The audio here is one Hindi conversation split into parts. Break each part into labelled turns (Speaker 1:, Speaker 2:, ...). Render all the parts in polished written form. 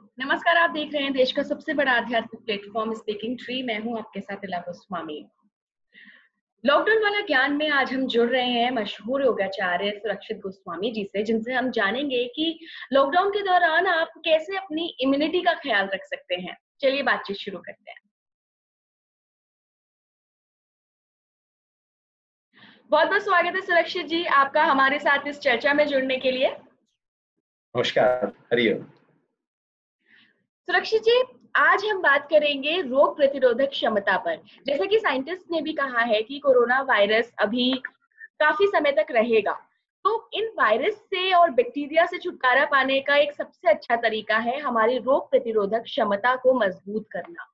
Speaker 1: नमस्कार, आप देख रहे हैं देश का सबसे बड़ा आध्यात्मिक प्लेटफॉर्म स्पीकिंग ट्री। मैं हूं आपके साथ इला गोस्वामी। लॉकडाउन वाला ज्ञान में आज हम जुड़ रहे हैं मशहूर योगाचार्य सुरक्षित गोस्वामी जी से, जिनसे हम जानेंगे कि लॉकडाउन के दौरान आप कैसे अपनी इम्यूनिटी का ख्याल रख सकते हैं। चलिए बातचीत शुरू करते हैं। बहुत बहुत स्वागत है सुरक्षित जी आपका हमारे साथ इस चर्चा में जुड़ने के लिए।
Speaker 2: नमस्कार, हरिओम।
Speaker 1: सुरक्षित जी, आज हम बात करेंगे रोग प्रतिरोधक क्षमता पर। जैसा कि साइंटिस्ट ने भी कहा है कि कोरोना वायरस अभी काफी समय तक रहेगा, तो इन वायरस से और बैक्टीरिया से छुटकारा पाने का एक सबसे अच्छा तरीका है हमारी रोग प्रतिरोधक क्षमता को मजबूत करना।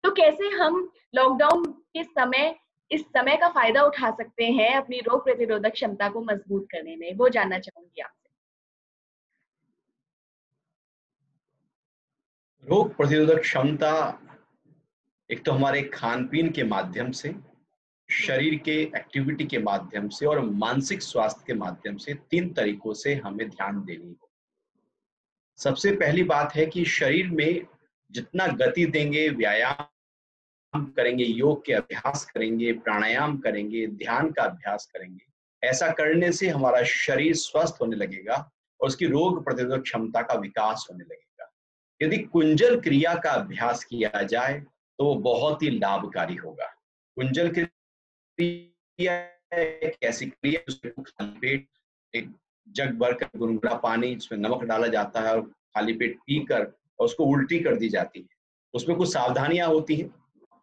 Speaker 1: तो कैसे हम लॉकडाउन के समय इस समय का फायदा उठा सकते हैं अपनी रोग प्रतिरोधक क्षमता को मजबूत करने में, वो जानना चाहूंगी आपसे।
Speaker 2: रोग प्रतिरोधक क्षमता एक तो हमारे खान पीन के माध्यम से, शरीर के एक्टिविटी के माध्यम से और मानसिक स्वास्थ्य के माध्यम से 3 तरीकों से हमें ध्यान देनी है। सबसे पहली बात है कि शरीर में जितना गति देंगे, व्यायाम करेंगे, योग के अभ्यास करेंगे, प्राणायाम करेंगे, ध्यान का अभ्यास करेंगे, ऐसा करने से हमारा शरीर स्वस्थ होने लगेगा और उसकी रोग प्रतिरोधक क्षमता का विकास होने लगेगा। यदि कुंजल क्रिया का अभ्यास किया जाए तो वो बहुत ही लाभकारी होगा। कुंजल क्रिया एक ऐसी क्रिया जिसमें खाली पेट एक जग भर कर गुनगुना पानी, जिसमें नमक डाला जाता है और खाली पेट पीकर और उसको उल्टी कर दी जाती है। उसमें कुछ सावधानियां होती हैं,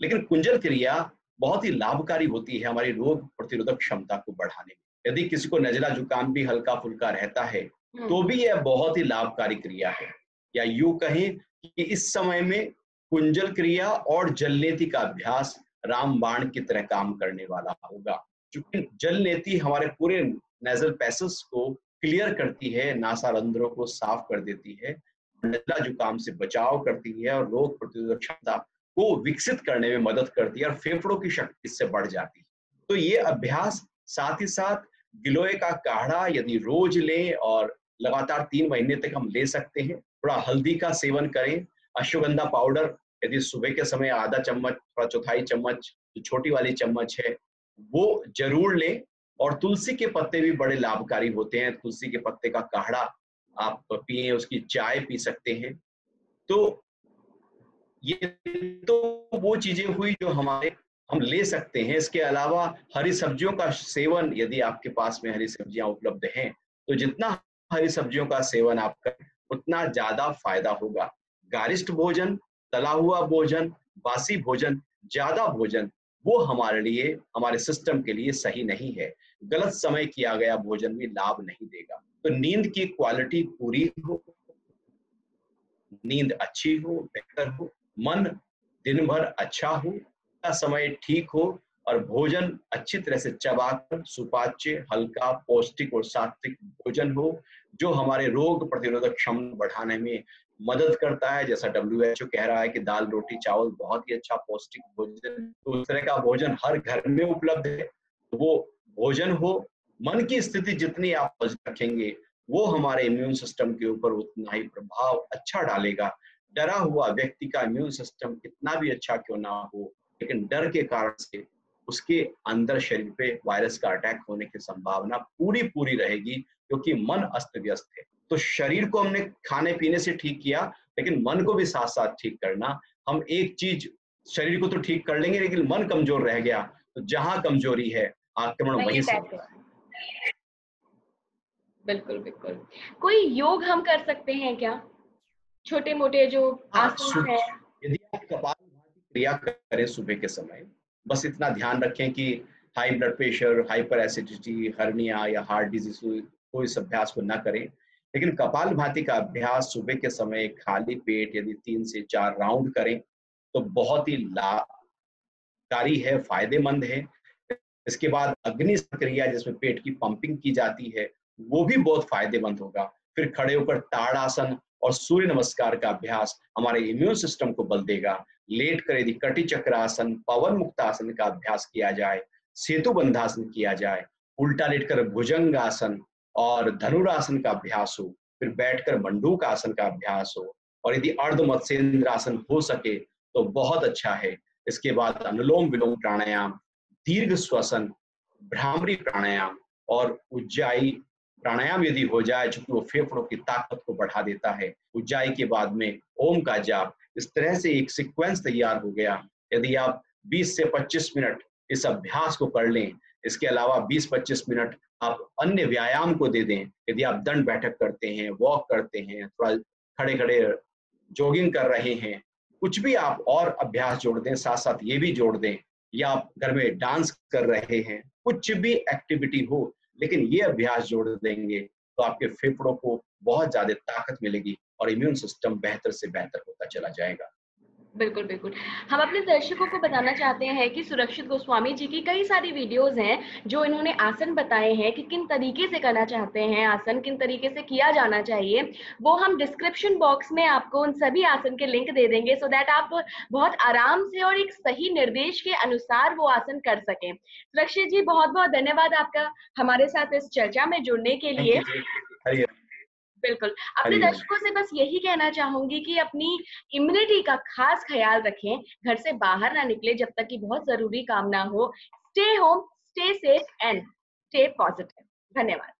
Speaker 2: लेकिन कुंजल क्रिया बहुत ही लाभकारी होती है हमारी रोग प्रतिरोधक क्षमता को बढ़ाने में। यदि किसी को नजला जुकाम भी हल्का फुल्का रहता है तो भी यह बहुत ही लाभकारी क्रिया है। या यूं कहें कि इस समय में कुंजल क्रिया और जलनेति का अभ्यास रामबाण की तरह काम करने वाला होगा, क्योंकि जलनेति हमारे पूरे नेजल पैसेज को क्लियर करती है, नासारंध्रों को साफ कर देती है, नजला जुकाम से बचाव करती है और रोग प्रतिरोधक क्षमता को विकसित करने में मदद करती है और फेफड़ों की शक्ति इससे बढ़ जाती है। तो ये अभ्यास साथ ही साथ गिलोय का काढ़ा यदि रोज लें और लगातार 3 महीने तक हम ले सकते हैं। थोड़ा हल्दी का सेवन करें, अश्वगंधा पाउडर यदि सुबह के समय आधा चम्मच, थोड़ा चौथाई चम्मच, जो छोटी वाली चम्मच है वो जरूर लें। और तुलसी के पत्ते भी बड़े लाभकारी होते हैं। तुलसी के पत्ते का काढ़ा आप पिए, उसकी चाय पी सकते हैं। तो ये तो वो चीजें हुई जो हमारे हम ले सकते हैं। इसके अलावा हरी सब्जियों का सेवन, यदि आपके पास में हरी सब्जियां उपलब्ध हैं तो जितना हरी सब्जियों का सेवन आप करें उतना ज्यादा फायदा होगा। गारिष्ठ भोजन, तला हुआ भोजन, बासी भोजन, ज्यादा भोजन वो हमारे लिए, हमारे सिस्टम के लिए सही नहीं है। गलत समय किया गया भोजन भी लाभ नहीं देगा। तो नींद की क्वालिटी पूरी हो, नींद अच्छी हो, बेहतर हो, मन दिन भर अच्छा हो, का समय ठीक हो और भोजन अच्छी तरह से चबाकर सुपाच्य, हल्का, पौष्टिक और सात्विक भोजन हो, जो हमारे रोग प्रतिरोधक क्षमता बढ़ाने में मदद करता है। जैसा WHO कह रहा है कि दाल रोटी चावल बहुत ही अच्छा पौष्टिक भोजन, तो उस तरह का भोजन हर घर में उपलब्ध है। तो वो भोजन हो, मन की स्थिति जितनी आप रखेंगे वो हमारे इम्यून सिस्टम के ऊपर उतना ही प्रभाव अच्छा डालेगा। डरा हुआ व्यक्ति का इम्यून सिस्टम कितना भी अच्छा क्यों ना हो, लेकिन डर के कारण से उसके अंदर शरीर पे वायरस का अटैक होने की संभावना पूरी पूरी रहेगी, क्योंकि मन अस्त व्यस्त है। तो शरीर को हमने खाने पीने से ठीक किया, लेकिन मन को भी साथ साथ ठीक करना। हम एक चीज, शरीर को तो ठीक कर लेंगे लेकिन मन कमजोर रह गया तो जहां कमजोरी है आक्रमण
Speaker 1: वही
Speaker 2: वहीं से
Speaker 1: अटैक
Speaker 2: होगा।
Speaker 1: है। बिल्कुल बिल्कुल। कोई योग हम कर सकते हैं क्या? छोटे मोटे जो
Speaker 2: हाँ,
Speaker 1: आसन है।
Speaker 2: यदि आप कपालभाति क्रिया करें सुबह के समय, बस इतना ध्यान रखें कि high blood pressure, hyper acidity, hernia या हार्ट डिजीज को इस अभ्यास को ना करें। लेकिन कपालभाति का अभ्यास सुबह के समय खाली पेट यदि 3 से 4 राउंड करें तो बहुत ही लाभकारी है, फायदेमंद है। इसके बाद अग्नि क्रिया जिसमें पेट की पंपिंग की जाती है वो भी बहुत फायदेमंद होगा। फिर खड़े होकर ताड़ासन और सूर्य नमस्कार का अभ्यास हमारे इम्यून सिस्टम को बल देगा। लेट कर यदि कटी चक्रासन, पवन मुक्तासन का अभ्यास किया जाए, सेतु बंधासन किया जाए, उल्टा लेटकर भुजंगासन और धनुरासन का अभ्यास हो, फिर बैठकर मंडूक आसन का अभ्यास हो, और यदि अर्ध मत्स्येंद्रासन हो सके तो बहुत अच्छा है। इसके बाद अनुलोम विलोम प्राणायाम, दीर्घ श्वसन, भ्रामरी प्राणायाम और उज्जाई प्राणायाम यदि हो जाए, चूंकि वो फेफड़ों की ताकत को बढ़ा देता है। उज्जाई के बाद में ओम का जाप, इस तरह से एक सीक्वेंस तैयार हो गया। यदि आप 20 से 25 मिनट इस अभ्यास को कर लें, इसके अलावा 20-25 मिनट आप अन्य व्यायाम को दे दें। यदि आप दंड बैठक करते हैं, वॉक करते हैं, थोड़ा खड़े खड़े जॉगिंग कर रहे हैं, कुछ भी आप और अभ्यास जोड़ दें, साथ साथ ये भी जोड़ दें, या आप घर में डांस कर रहे हैं, कुछ भी एक्टिविटी हो, लेकिन ये अभ्यास जोड़ देंगे तो आपके फेफड़ों को बहुत ज्यादा ताकत मिलेगी और इम्यून सिस्टम बेहतर से बेहतर होता चला जाएगा।
Speaker 1: बिल्कुल, बिल्कुल। हम अपने दर्शकों को बताना चाहते हैं कि सुरक्षित गोस्वामी जी की कई सारी वीडियोज़ हैं, जो इन्होंने आसन बताए हैं कि किन तरीके से करना चाहते हैं आसन, किन तरीके से किया जाना चाहिए। वो हम डिस्क्रिप्शन बॉक्स में आपको उन सभी आसन के लिंक दे देंगे, सो दैट आप बहुत आराम से और एक सही निर्देश के अनुसार वो आसन कर सकें। सुरक्षित जी, बहुत-बहुत धन्यवाद आपका हमारे साथ इस चर्चा में जुड़ने के
Speaker 2: थैंक
Speaker 1: लिए।
Speaker 2: यू जी। हरि
Speaker 1: बिल्कुल, अपने
Speaker 2: हरि ओम।
Speaker 1: दर्शकों से बस यही कहना चाहूँगी कि अपनी इम्यूनिटी का खास ख़्याल रखें, घर से बाहर ना निकलें जब तक कि बहुत ज़रूरी काम ना हो। Stay home, stay safe and stay positive. धन्यवाद।